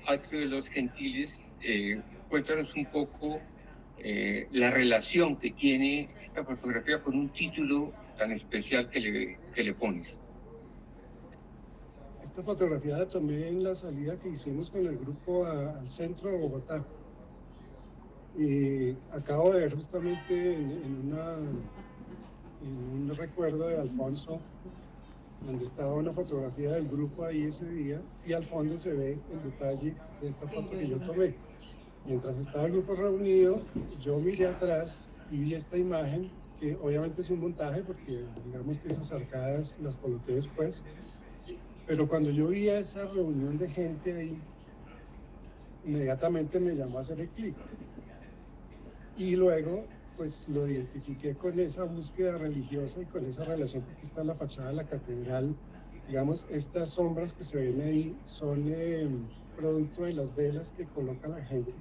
Atrio de los Gentiles. Cuéntanos un poco la relación que tiene esta fotografía con un título tan especial que le pones. Esta fotografía la tomé en la salida que hicimos con el grupo al centro de Bogotá. Y acabo de ver justamente en un recuerdo de Alfonso, donde estaba una fotografía del grupo ahí ese día, y al fondo se ve el detalle de esta foto que yo tomé. Mientras estaba el grupo reunido, yo miré atrás y vi esta imagen, que obviamente es un montaje, porque digamos que esas arcadas las coloqué después, pero cuando yo vi a esa reunión de gente ahí, inmediatamente me llamó a hacer el clic. Y luego pues lo identifiqué con esa búsqueda religiosa y con esa relación, porque está en la fachada de la catedral. Digamos, estas sombras que se ven ahí son producto de las velas que coloca la gente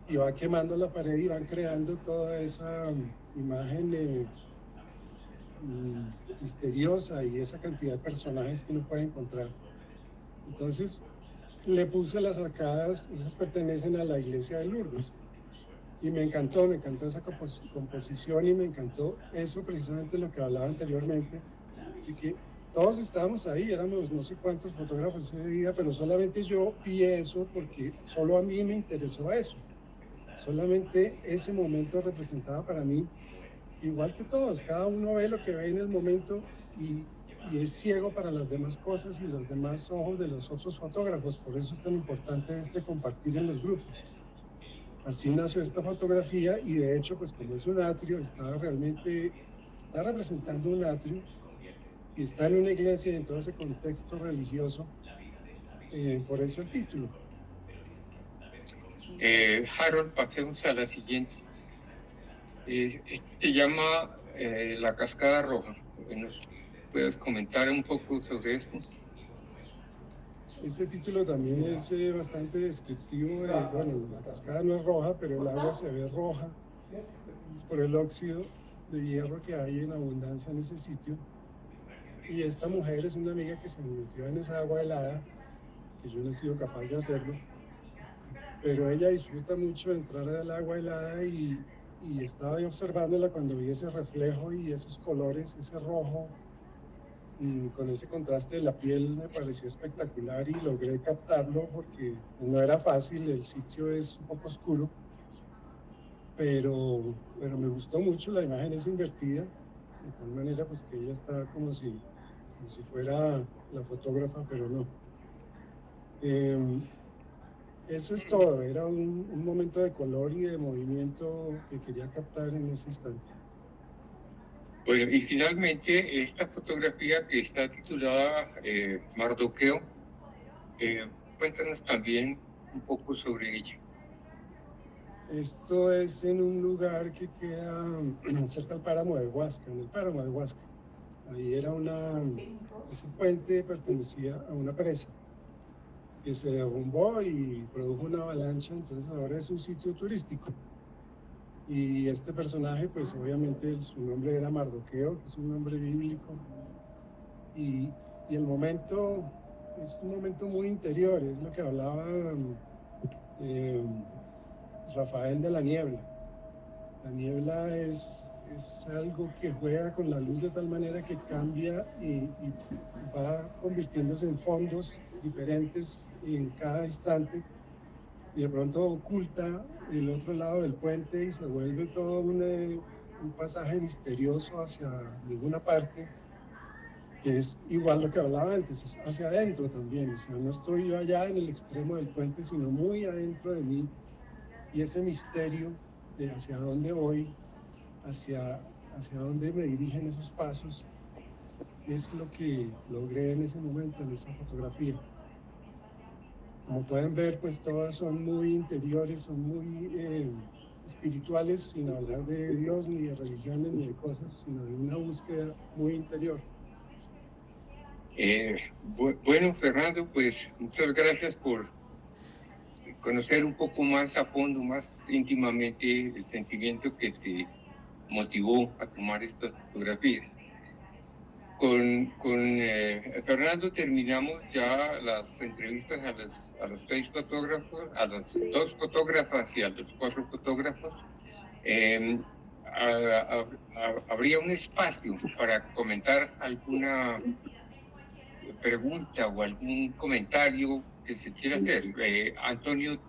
y va quemando la pared y van creando toda esa imagen misteriosa y esa cantidad de personajes que uno puede encontrar. Entonces le puse las arcadas, esas pertenecen a la iglesia de Lourdes. Y me encantó esa composición y me encantó eso, precisamente lo que hablaba anteriormente, de que todos estábamos ahí, éramos no sé cuántos fotógrafos ese día, pero solamente yo vi eso porque solo a mí me interesó eso. Solamente ese momento representaba para mí, igual que todos, cada uno ve lo que ve en el momento y es ciego para las demás cosas y los demás ojos de los otros fotógrafos. Por eso es tan importante compartir en los grupos. Así nació esta fotografía y de hecho, pues como es un atrio, está representando un atrio y está en una iglesia y en todo ese contexto religioso, por eso el título. Harold, pasemos a la siguiente. Se llama La Cascada Roja. ¿Nos puedes comentar un poco sobre esto? Ese título también es bastante descriptivo de, bueno, la cascada no es roja, pero el agua se ve roja. Es por el óxido de hierro que hay en abundancia en ese sitio. Y esta mujer es una amiga que se metió en esa agua helada, que yo no he sido capaz de hacerlo. Pero ella disfruta mucho de entrar al agua helada y estaba ahí observándola cuando vi ese reflejo y esos colores, ese rojo, con ese contraste de la piel me pareció espectacular y logré captarlo porque no era fácil, el sitio es un poco oscuro, pero me gustó mucho, la imagen es invertida, de tal manera pues que ella está como si fuera la fotógrafa, pero no. Eso es todo, era un momento de color y de movimiento que quería captar en ese instante. Bueno, y finalmente esta fotografía que está titulada Mardoqueo, cuéntanos también un poco sobre ella. Esto es en un lugar que queda cerca del páramo de Huasca, en el páramo de Huasca. Ahí era ese puente pertenecía a una presa que se derrumbó y produjo una avalancha, entonces ahora es un sitio turístico. Y este personaje, pues obviamente su nombre era Mardoqueo, que es un nombre bíblico. Y el momento es un momento muy interior, es lo que hablaba Rafael de la niebla. La niebla es algo que juega con la luz de tal manera que cambia y va convirtiéndose en fondos diferentes en cada instante y de pronto oculta el otro lado del puente y se vuelve todo un pasaje misterioso hacia ninguna parte, que es igual lo que hablaba antes, es hacia adentro también, o sea, no estoy yo allá en el extremo del puente, sino muy adentro de mí, y ese misterio de hacia dónde voy, hacia dónde me dirigen esos pasos, es lo que logré en ese momento, en esa fotografía. Como pueden ver, pues todas son muy interiores, son muy espirituales, sin hablar de Dios, ni de religiones, ni de cosas, sino de una búsqueda muy interior. Bueno, Fernando, pues muchas gracias por conocer un poco más a fondo, más íntimamente el sentimiento que te motivó a tomar estas fotografías. Con Fernando terminamos ya las entrevistas a los 6 fotógrafos, a las 2 fotógrafas y a los 4 fotógrafos. Habría un espacio para comentar alguna pregunta o algún comentario que se quiera hacer. Antonio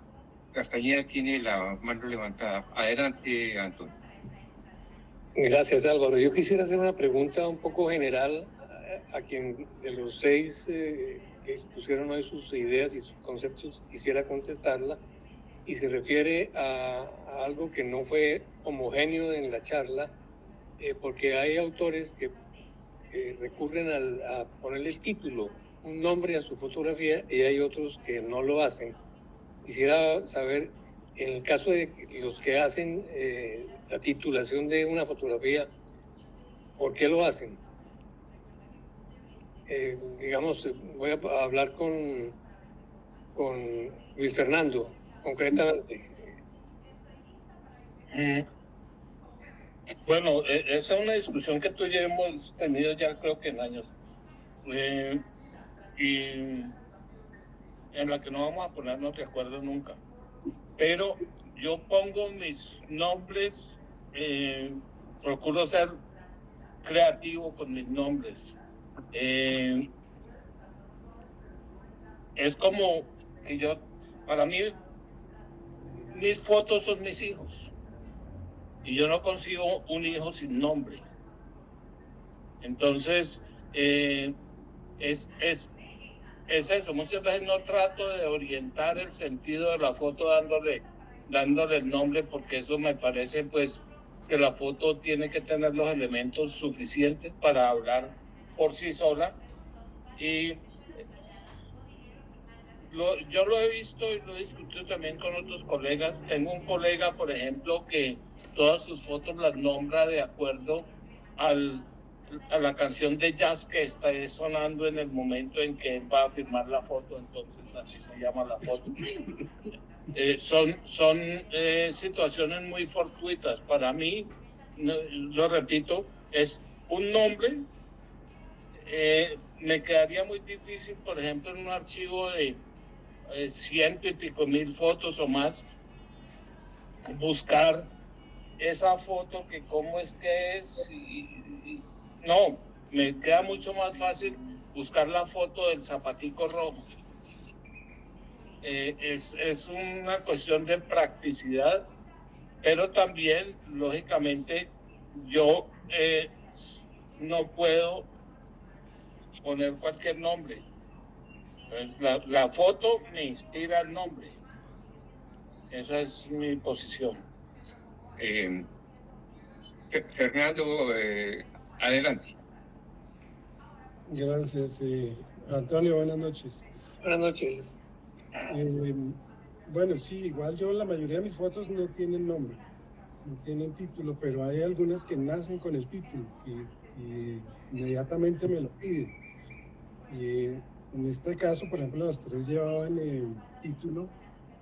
Castañeda tiene la mano levantada. Adelante, Antonio. Gracias, Álvaro. Yo quisiera hacer una pregunta un poco general a quien de los 6 que expusieron hoy sus ideas y sus conceptos quisiera contestarla, y se refiere a algo que no fue homogéneo en la charla, porque hay autores que recurren a ponerle título, un nombre a su fotografía, y hay otros que no lo hacen. Quisiera saber en el caso de los que hacen la titulación de una fotografía, ¿por qué lo hacen? Digamos, voy a hablar con Luis Fernando, concretamente. Bueno, esa es una discusión que tú y yo hemos tenido ya creo que en años. Y en la que no vamos a ponernos de acuerdo nunca. Pero yo pongo mis nombres, procuro ser creativo con mis nombres. Es como que para mí, mis fotos son mis hijos. Y yo no consigo un hijo sin nombre. Entonces, es eso. Muchas veces no trato de orientar el sentido de la foto dándole el nombre, porque eso me parece pues que la foto tiene que tener los elementos suficientes para hablar por sí sola. Y yo lo he visto y lo he discutido también con otros colegas. Tengo un colega, por ejemplo, que todas sus fotos las nombra de acuerdo a la canción de jazz que está sonando en el momento en que él va a firmar la foto, entonces así se llama la foto. Son situaciones muy fortuitas. Para mí, lo repito, es un nombre. Me quedaría muy difícil, por ejemplo, en un archivo de 100 y pico mil fotos o más, buscar esa foto que cómo es que es. No, me queda mucho más fácil buscar la foto del zapatico rojo. Es una cuestión de practicidad, pero también, lógicamente, yo no puedo poner cualquier nombre. Pues la foto me inspira el nombre. Esa es mi posición. Fernando, adelante. Gracias, Antonio, buenas noches. Buenas noches. Bueno, sí, igual yo la mayoría de mis fotos no tienen nombre, no tienen título, pero hay algunas que nacen con el título, que inmediatamente me lo piden. En este caso, por ejemplo, las tres llevaban título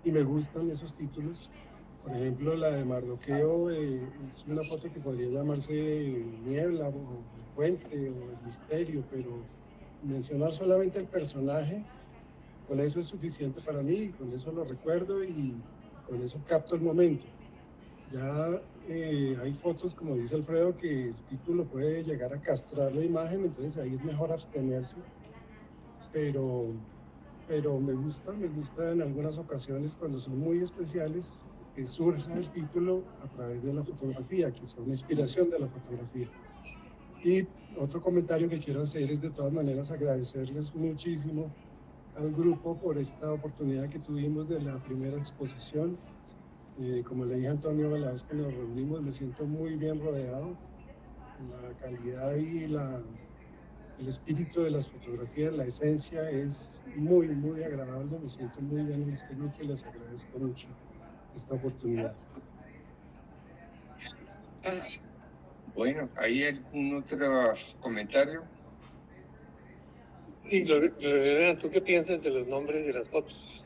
y me gustan esos títulos. Por ejemplo, la de Mardoqueo es una foto que podría llamarse Niebla, o El Puente, o El Misterio, pero mencionar solamente el personaje, con eso es suficiente para mí, con eso lo recuerdo y con eso capto el momento. Ya hay fotos, como dice Alfredo, que el título puede llegar a castrar la imagen, entonces ahí es mejor abstenerse, pero me gusta en algunas ocasiones, cuando son muy especiales, que surja el título a través de la fotografía, que sea una inspiración de la fotografía. Y otro comentario que quiero hacer es, de todas maneras, agradecerles muchísimo al grupo por esta oportunidad que tuvimos de la primera exposición. Como le dije a Antonio, la vez que nos reunimos, me siento muy bien rodeado. La calidad y el espíritu de las fotografías, la esencia es muy, muy agradable. Me siento muy bien en este grupo y les agradezco mucho esta oportunidad. Bueno, ¿hay algún otro comentario? Sí, Lorena, ¿tú qué piensas de los nombres de las fotos?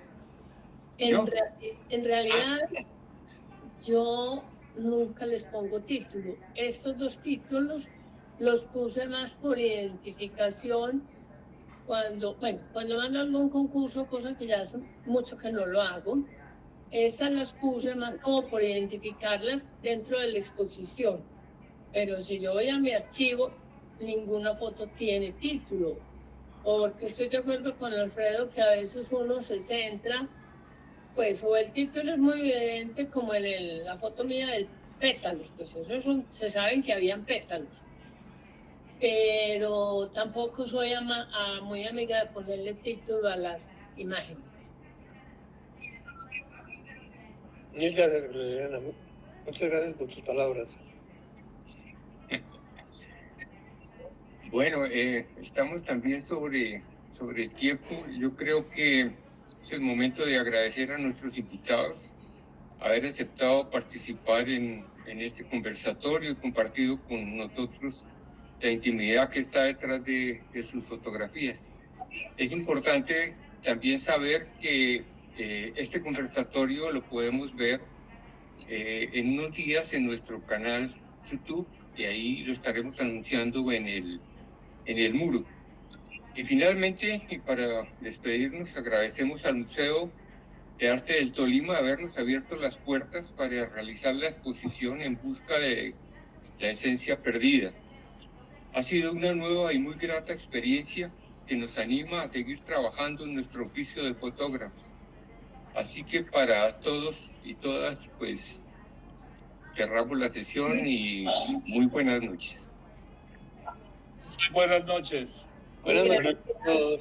En realidad, yo nunca les pongo título. Estos dos títulos los puse más por identificación cuando mando algún concurso, cosa que ya hace mucho que no lo hago. Estas las puse más como por identificarlas dentro de la exposición. Pero si yo voy a mi archivo, ninguna foto tiene título. Porque estoy de acuerdo con Alfredo que a veces uno se centra, pues, o el título es muy evidente, como en la foto mía del pétalos, pues eso se saben que habían pétalos. Pero tampoco soy muy amiga de ponerle título a las imágenes. Mil gracias, Lorena. Muchas gracias por tus palabras. Bueno, estamos también sobre el tiempo. Yo creo que es el momento de agradecer a nuestros invitados, haber aceptado participar en este conversatorio y compartido con nosotros la intimidad que está detrás de sus fotografías. Es importante también saber que este conversatorio lo podemos ver en unos días en nuestro canal YouTube, y ahí lo estaremos anunciando en el muro. Y finalmente, y para despedirnos, agradecemos al Museo de Arte del Tolima habernos abierto las puertas para realizar la exposición En busca de la esencia perdida. Ha sido una nueva y muy grata experiencia que nos anima a seguir trabajando en nuestro oficio de fotógrafo. Así que para todos y todas, pues cerramos la sesión y muy buenas noches. Muy buenas noches. Buenas noches a todos.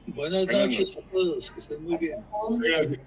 Buenas noches a todos, que estén muy bien. Gracias.